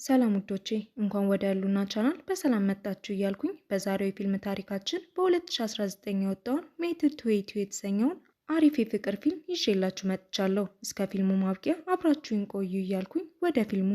ሰላም ውዶቼ እንኳን ወደ ያሉና ቻናል በሰላም መጣችሁ እያልኩኝ በዛሬው የፊልም ታሪካችን በ2019 የወጣውን ሜትድ ቱ ሄት ዩ የተሰኘውን አሪፍ የፍቅር ፊልም ይዤላችሁ መጥቻለሁ። እስከ ፊልሙ ማብቂያ አብራችሁን ቆዩ እያልኩኝ ወደ ፊልሙ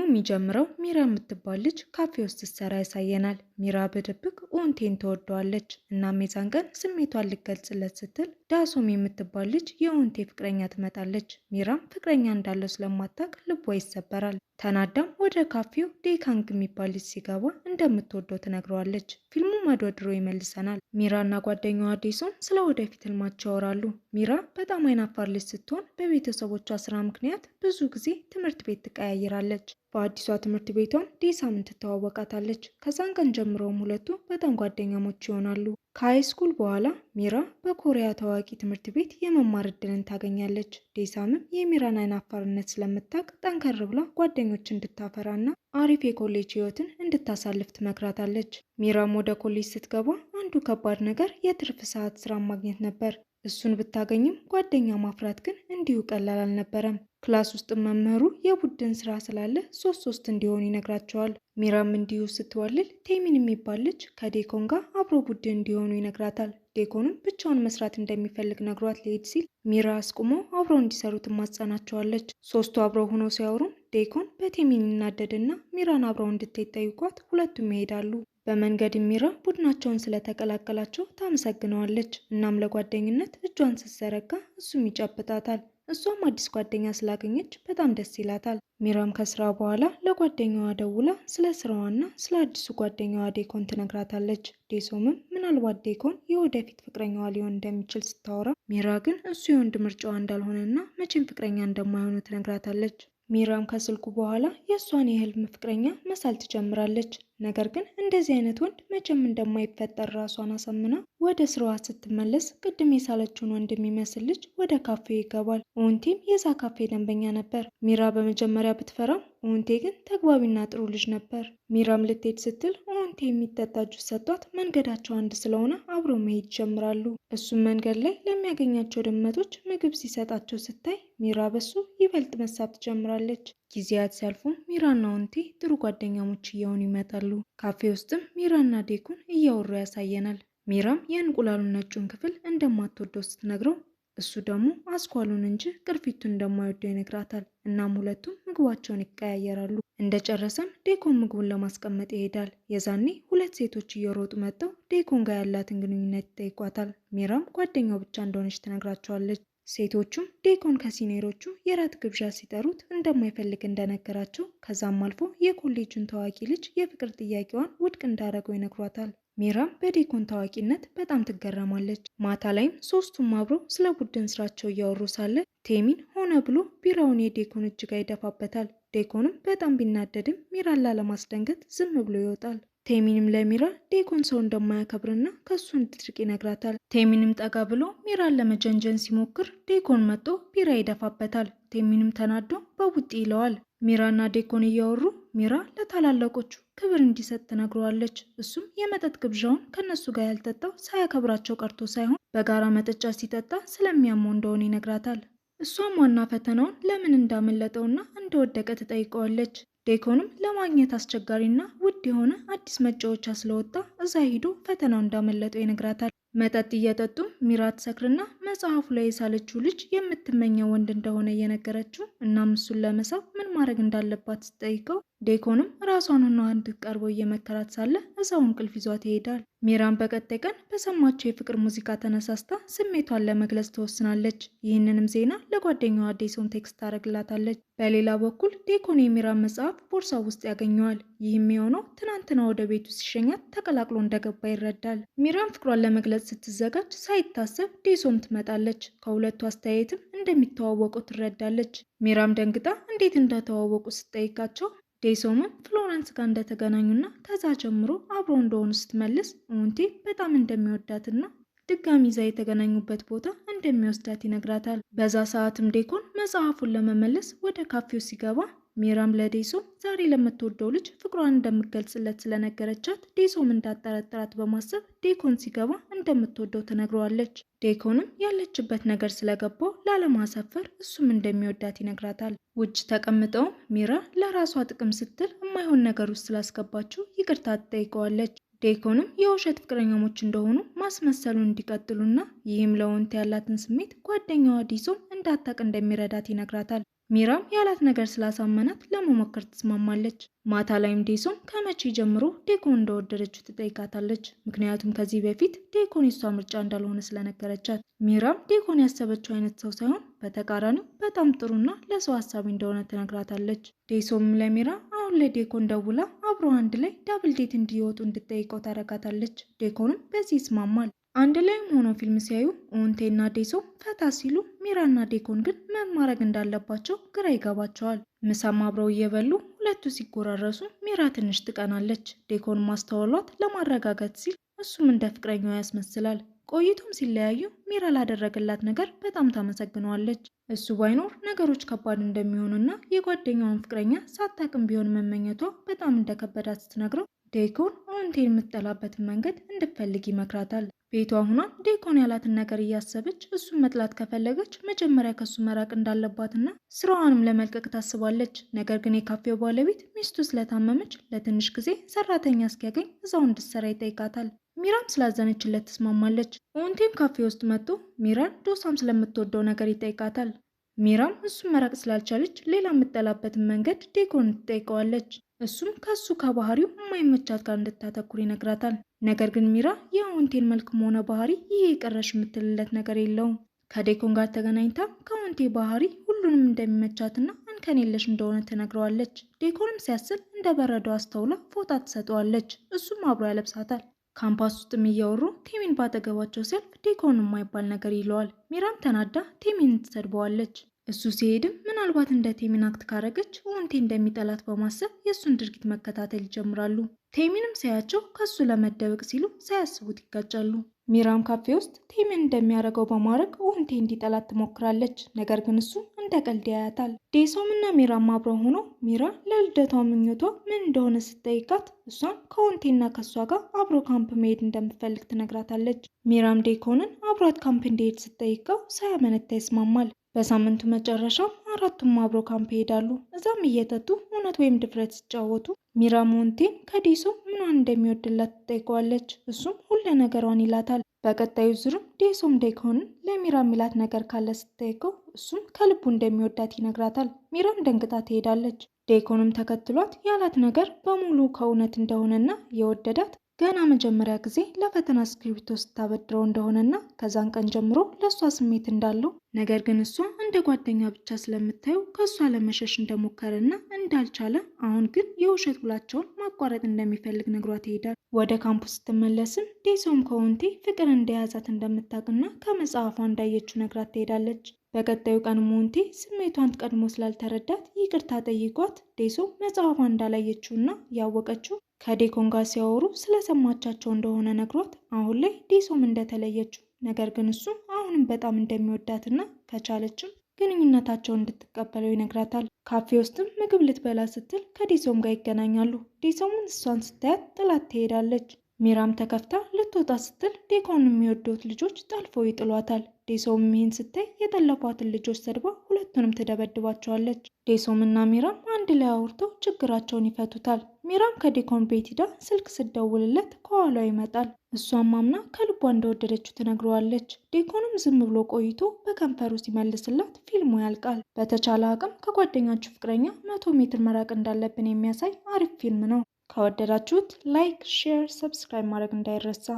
የሚጀምረው ሚራ የምትባል ልጅ ካፌ ውስጥ ስትሰራ ያሳየናል። ሚራ በድብቅ ኡንቴን ትወደዋለች። እናም የዛን ቀን ስሜቷን ልገልጽለት ስትል ዳሶም የምትባል ልጅ የኡንቴ ፍቅረኛ ትመጣለች። ሚራም ፍቅረኛ እንዳለው ስለማታውቅ ልቧ ይሰበራል። ተናዳም ወደ ካፌው ዴካንግ የሚባል ልጅ ሲገባ እንደምትወደው ትነግረዋለች። ፊልሙ መዶድሮ ይመልሰናል። ሚራና ጓደኛዋ ዴሶም ስለ ወደፊት ህልማቸው ያወራሉ። ሚራ በጣም አይናፋር ልጅ ስትሆን በቤተሰቦቿ ስራ ምክንያት ብዙ ጊዜ ትምህርት ቤት ትቀያይራለች። በአዲሷ ትምህርት ቤቷን ዴሳምን ትተዋወቃታለች። ከዛን ቀን ጀምረውም ሁለቱ በጣም ጓደኛሞች ይሆናሉ። ከሃይስኩል በኋላ ሚራ በኮሪያ ታዋቂ ትምህርት ቤት የመማር እድልን ታገኛለች። ዴሳምም የሚራን አይናፋርነት ስለምታውቅ ጠንከር ብላ ጓደኞች እንድታፈራና አሪፍ የኮሌጅ ህይወትን እንድታሳልፍ ትመክራታለች። ሚራም ወደ ኮሌጅ ስትገባ አንዱ ከባድ ነገር የትርፍ ሰዓት ስራ ማግኘት ነበር። እሱን ብታገኝም ጓደኛ ማፍራት ግን እንዲሁ ቀላል አልነበረም። ክላስ ውስጥ መምህሩ የቡድን ስራ ስላለ ሶስት እንዲሆኑ ይነግራቸዋል። ሚራም እንዲሁ ስትዋልል ቴሚን የሚባል ልጅ ከዴኮን ጋር አብሮ ቡድን እንዲሆኑ ይነግራታል። ዴኮንም ብቻውን መስራት እንደሚፈልግ ነግሯት ሊሄድ ሲል ሚራ አስቁሞ አብረው እንዲሰሩ ትማጸናቸዋለች። ሶስቱ አብረው ሆነው ሲያወሩም ዴኮን በቴሚን ይናደድና ሚራን አብረው እንድትሄድ ጠይቋት ሁለቱም ይሄዳሉ። በመንገድ ሚራ ቡድናቸውን ስለተቀላቀላቸው ታመሰግነዋለች። እናም ለጓደኝነት እጇን ስትዘረጋ እሱም ይጨብጣታል። እሷም አዲስ ጓደኛ ስላገኘች በጣም ደስ ይላታል። ሚራም ከስራ በኋላ ለጓደኛዋ ደውላ ስለ ስራዋና ስለ አዲሱ ጓደኛዋ ዴኮን ትነግራታለች። ዴሶምም ምናልባት ዴኮን የወደፊት ፍቅረኛዋ ሊሆን እንደሚችል ስታወራ፣ ሚራ ግን እሱ የወንድ ምርጫዋ እንዳልሆነና መቼም ፍቅረኛ እንደማይሆኑ ትነግራታለች። ሚራም ከስልኩ በኋላ የእሷን የህልም ፍቅረኛ መሳል ትጀምራለች። ነገር ግን እንደዚህ አይነት ወንድ መቼም እንደማይፈጠር ራሷን አሳምና ወደ ስራዋ ስትመለስ ቅድም የሳለችውን ወንድ የሚመስል ልጅ ወደ ካፌው ይገባል። ኡንቴም የዛ ካፌ ደንበኛ ነበር። ሚራ በመጀመሪያ ብትፈራም ኡንቴ ግን ተግባቢና ጥሩ ልጅ ነበር። ሚራም ልትሄድ ስትል ኡንቴ የሚጠጣ ጁስ ሰጧት። መንገዳቸው አንድ ስለሆነ አብረው መሄድ ይጀምራሉ። እሱም መንገድ ላይ ለሚያገኛቸው ድመቶች ምግብ ሲሰጣቸው ስታይ ሚራ በሱ ይበልጥ መሳብ ትጀምራለች። ጊዜያት ሲያልፉም ሚራና ኡንቴ ጥሩ ጓደኛሞች እየሆኑ ይመጣሉ። ካፌ ውስጥም ሚራና ዴኮን እያወሩ ያሳየናል። ሚራም የእንቁላሉን ነጩን ክፍል እንደማትወደው ስትነግረው እሱ ደግሞ አስኳሉን እንጂ ቅርፊቱን እንደማይወደው ይነግራታል። እናም ሁለቱም ምግባቸውን ይቀያየራሉ። እንደጨረሰም ዴኮን ምግቡን ለማስቀመጥ ይሄዳል። የዛኔ ሁለት ሴቶች እየሮጡ መጥተው ዴኮን ጋር ያላትን ግንኙነት ይጠይቋታል። ሚራም ጓደኛው ብቻ እንደሆነች ትነግራቸዋለች። ሴቶቹም ዴኮን ከሲኒየሮቹ የራት ግብዣ ሲጠሩት እንደማይፈልግ እንደነገራቸው ከዛም አልፎ የኮሌጁን ታዋቂ ልጅ የፍቅር ጥያቄዋን ውድቅ እንዳደረገው ይነግሯታል። ሚራም በዴኮን ታዋቂነት በጣም ትገረማለች። ማታ ላይም ሶስቱም አብረው ስለ ቡድን ስራቸው እያወሩ ሳለ ቴሚን ሆነ ብሎ ቢራውን የዴኮን እጅ ጋር ይደፋበታል። ዴኮንም በጣም ቢናደድም ሚራን ላለማስደንገጥ ዝም ብሎ ይወጣል። ቴሚንም ለሚራ ዴኮን ሰው እንደማያከብርና ከሱ እንድትርቅ ይነግራታል። ቴሚንም ጠጋ ብሎ ሚራን ለመጀንጀን ሲሞክር ዴኮን መጥቶ ቢራ ይደፋበታል። ቴሚንም ተናዶ በቡጢ ይለዋል። ሚራና ዴኮን እያወሩ ሚራ ለታላላቆቹ ክብር እንዲሰጥ ትነግረዋለች። እሱም የመጠጥ ግብዣውን ከነሱ ጋር ያልጠጣው ሳያከብራቸው ቀርቶ ሳይሆን በጋራ መጠጫ ሲጠጣ ስለሚያመው እንደሆነ ይነግራታል። እሷም ዋና ፈተናውን ለምን እንዳመለጠውና እንደወደቀ ትጠይቀዋለች። ዴኮንም ለማግኘት አስቸጋሪና ውድ የሆነ አዲስ መጫወቻ ስለወጣ እዛ ሂዶ ፈተናው እንዳመለጠው ይነግራታል። መጠጥ እየጠጡ ሚራ ትሰክርና መጽሐፉ ላይ የሳለችው ልጅ የምትመኘው ወንድ እንደሆነ እየነገረችው እናም እሱን ለመሳብ ምን ማድረግ እንዳለባት ስትጠይቀው ዴኮንም ራሷን ሆና እንድትቀርበው እየመከራት ሳለ እዛው እንቅልፍ ይዟት ይሄዳል። ሚራን በቀጣይ ቀን በሰማቸው የፍቅር ሙዚቃ ተነሳስታ ስሜቷን ለመግለጽ ትወስናለች። ይህንንም ዜና ለጓደኛዋ ዴሶን ቴክስት ታደርግላታለች። በሌላ በኩል ዴኮን የሚራን መጽሐፍ ቦርሳ ውስጥ ያገኘዋል። ይህም የሆነው ትናንትና ወደ ቤቱ ሲሸኛት ተቀላቅሎ እንደገባ ይረዳል። ሚራን ፍቅሯን ለመግለጽ ስትዘጋጅ ሳይታሰብ ዴሶም ትመጣለች። ከሁለቱ አስተያየትም እንደሚተዋወቁ ትረዳለች። ሚራም ደንግጣ እንዴት እንደተዋወቁ ስትጠይቃቸው ዴሶምም ፍሎረንስ ጋር እንደተገናኙና ከዛ ጀምሮ አብሮ እንደሆኑ ስትመልስ ኡንቴ በጣም እንደሚወዳትና ድጋሚ ይዛ የተገናኙበት ቦታ እንደሚወስዳት ይነግራታል። በዛ ሰዓትም ዴኮን መጽሐፉን ለመመለስ ወደ ካፌው ሲገባ ሚራም ለዴሶም ዛሬ ለምትወደው ልጅ ፍቅሯን እንደምትገልጽለት ስለነገረቻት ዴሶም እንዳጠረጥራት በማሰብ ዴኮን ሲገባ እንደምትወደው ትነግረዋለች። ዴኮንም ያለችበት ነገር ስለገባው ላለማሳፈር እሱም እንደሚወዳት ይነግራታል። ውጭ ተቀምጠውም ሚራ ለራሷ ጥቅም ስትል የማይሆን ነገር ውስጥ ስላስገባችው ይቅርታ ትጠይቀዋለች። ዴኮንም የውሸት ፍቅረኛሞች እንደሆኑ ማስመሰሉን እንዲቀጥሉና ይህም ለወንቴ ያላትን ስሜት ጓደኛዋ ዲሶም እንዳታቅ እንደሚረዳት ይነግራታል። ሚራም ያላት ነገር ስላሳመናት ለመሞከር ትስማማለች። ማታ ላይም ዴሶም ከመቼ ጀምሮ ዴኮን እንደወደደችው ትጠይቃታለች። ምክንያቱም ከዚህ በፊት ዴኮን የሷ ምርጫ እንዳልሆነ ስለነገረቻት። ሚራም ዴኮን ያሰበችው አይነት ሰው ሳይሆን በተቃራኒው በጣም ጥሩና ለሰው ሀሳቢ እንደሆነ ትነግራታለች። ዴሶም ለሚራ አሁን ለዴኮን ደውላ አብረው አንድ ላይ ዳብል ዴት እንዲወጡ እንድጠይቀው ታረጋታለች። ዴኮንም በዚህ ይስማማል። አንድ ላይም ሆኖ ፊልም ሲያዩ ኦንቴና ዴሶም ፈታ ሲሉ ሚራና ዴኮን ግን ምን ማድረግ እንዳለባቸው ግራ ይገባቸዋል። ምሳም አብረው እየበሉ ሁለቱ ሲጎራረሱ ሚራ ትንሽ ትቀናለች። ዴኮን ማስተዋሏት ለማረጋጋት ሲል እሱም እንደ ፍቅረኛው ያስመስላል። ቆይቶም ሲለያዩ ሚራ ላደረገላት ነገር በጣም ታመሰግነዋለች። እሱ ባይኖር ነገሮች ከባድ እንደሚሆኑና የጓደኛውን ፍቅረኛ ሳታቅም ቢሆን መመኘቷ በጣም እንደከበዳት ስትነግረው ዴኮን ኦንቴን የምትጠላበትን መንገድ እንድትፈልግ ይመክራታል። ቤቷ ሁና ዴኮን ያላትን ነገር እያሰበች እሱን መጥላት ከፈለገች መጀመሪያ ከሱ መራቅ እንዳለባትና ስራዋንም ለመልቀቅ ታስባለች። ነገር ግን የካፌው ባለቤት ሚስቱ ስለታመመች ለትንሽ ጊዜ ሰራተኛ እስኪያገኝ እዛው እንድትሰራ ይጠይቃታል። ሚራም ስላዘነችለት ትስማማለች። ኦንቴም ካፌ ውስጥ መጥቶ ሚራን ዶሳም ስለምትወደው ነገር ይጠይቃታል። ሚራም እሱን መራቅ ስላልቻለች ሌላ የምትጠላበትን መንገድ ዴኮን ትጠይቀዋለች። እሱም ከሱ ከባህሪው የማይመቻት ጋር እንድታተኩር ይነግራታል። ነገር ግን ሚራ የኦንቴን መልክም ሆነ ባህሪ ይሄ የቀረሽ የምትልለት ነገር የለውም። ከዴኮን ጋር ተገናኝታ ከኦንቴ ባህሪ ሁሉንም እንደሚመቻትና እንከን የለሽ እንደሆነ ትነግረዋለች። ዴኮንም ሲያስብ እንደ በረዶ አስተውላ ፎጣ ትሰጠዋለች። እሱም አብሮ ያለብሳታል። ካምፓስ ውስጥም እያወሩ ቴሚን ባጠገባቸው ሲያልፍ ዴኮን የማይባል ነገር ይለዋል። ሚራም ተናዳ ቴሚን ትሰድበዋለች። እሱ ሲሄድም ምናልባት እንደ ቴሚን አክት ካረገች ኦንቴ እንደሚጠላት በማሰብ የእሱን ድርጊት መከታተል ይጀምራሉ። ቴሚንም ሳያቸው ከሱ ለመደበቅ ሲሉ ሳያስቡት ይጋጫሉ። ሚራም ካፌ ውስጥ ቴሚን እንደሚያደርገው በማድረግ ኦንቴ እንዲጠላት ትሞክራለች። ነገር ግን እሱ እንደ ቀልድ ያያታል። ዴሶም እና ሚራም አብረው ሆኖ ሚራ ለልደቷ ምኞቷ ምን እንደሆነ ስትጠይቃት እሷም ከኦንቴና ከእሷ ጋር አብሮ ካምፕ መሄድ እንደምትፈልግ ትነግራታለች። ሚራም ዴኮንን አብሯት ካምፕ እንዲሄድ ስትጠይቀው ሳያመነታ ይስማማል። በሳምንቱ መጨረሻም አራቱም አብሮ ካምፕ ይሄዳሉ። እዛም እየጠጡ እውነት ወይም ድፍረት ሲጫወቱ ሚራም ኦንቴን ከዴሶም ምኗን እንደሚወድላት ትጠይቀዋለች። እሱም ሁሉ ነገሯን ይላታል። በቀጣዩ ዙርም ዴሶም ዴኮንን ለሚራ ሚላት ነገር ካለ ስትጠይቀው እሱም ከልቡ እንደሚወዳት ይነግራታል። ሚራም ደንግጣ ትሄዳለች። ዴኮንም ተከትሏት ያላት ነገር በሙሉ ከእውነት እንደሆነና የወደዳት ገና መጀመሪያ ጊዜ ለፈተና እስክሪብቶ ስታበድረው እንደሆነና ከዛን ቀን ጀምሮ ለእሷ ስሜት እንዳለው ነገር ግን እሷ እንደ ጓደኛ ብቻ ስለምታየው ከእሷ ለመሸሽ እንደሞከረና እንዳልቻለ አሁን ግን የውሸት ውላቸውን ማቋረጥ እንደሚፈልግ ነግሯት ይሄዳል። ወደ ካምፑስ ስትመለስም ዴሶም ከኦንቴ ፍቅር እንደያዛት እንደምታውቅና ከመጽሐፏ እንዳየችው ነግራት ትሄዳለች። በቀጣዩ ቀን ኦንቴ ስሜቷን ቀድሞ ስላልተረዳት ይቅርታ ጠይቋት ዴሶም መጽሐፏ እንዳላየችውና ያወቀችው ከዴኮን ጋር ሲያወሩ ስለሰማቻቸው እንደሆነ ነግሯት አሁን ላይ ዴሶም እንደተለየችው ነገር ግን እሱ አሁንም በጣም እንደሚወዳትና ከቻለችም ግንኙነታቸውን እንድትቀበለው ይነግራታል። ካፌ ውስጥም ምግብ ልትበላ ስትል ከዴሶም ጋር ይገናኛሉ። ዴሶምን እሷን ስታያት ጥላት ትሄዳለች። ሚራም ተከፍታ ልትወጣ ስትል ዴኮን የሚወዱት ልጆች ጠልፈው ይጥሏታል። ዴሶም ይህን ስታይ የጠለፏትን ልጆች ሰድባ ሁለቱንም ትደበድባቸዋለች። ዴሶም እና ሚራም አንድ ላይ አውርተው ችግራቸውን ይፈቱታል። ሚራም ከዴኮን ቤት ሂዳ ስልክ ስደውልለት ከኋላው ይመጣል። እሷም አምና ከልቧ እንደወደደችው ትነግረዋለች። ዴኮንም ዝም ብሎ ቆይቶ በከንፈሩ ሲመልስላት ፊልሙ ያልቃል። በተቻለ አቅም ከጓደኛችሁ ፍቅረኛ 100 ሜትር መራቅ እንዳለብን የሚያሳይ አሪፍ ፊልም ነው። ከወደዳችሁት ላይክ፣ ሼር፣ ሰብስክራይብ ማድረግ እንዳይረሳ።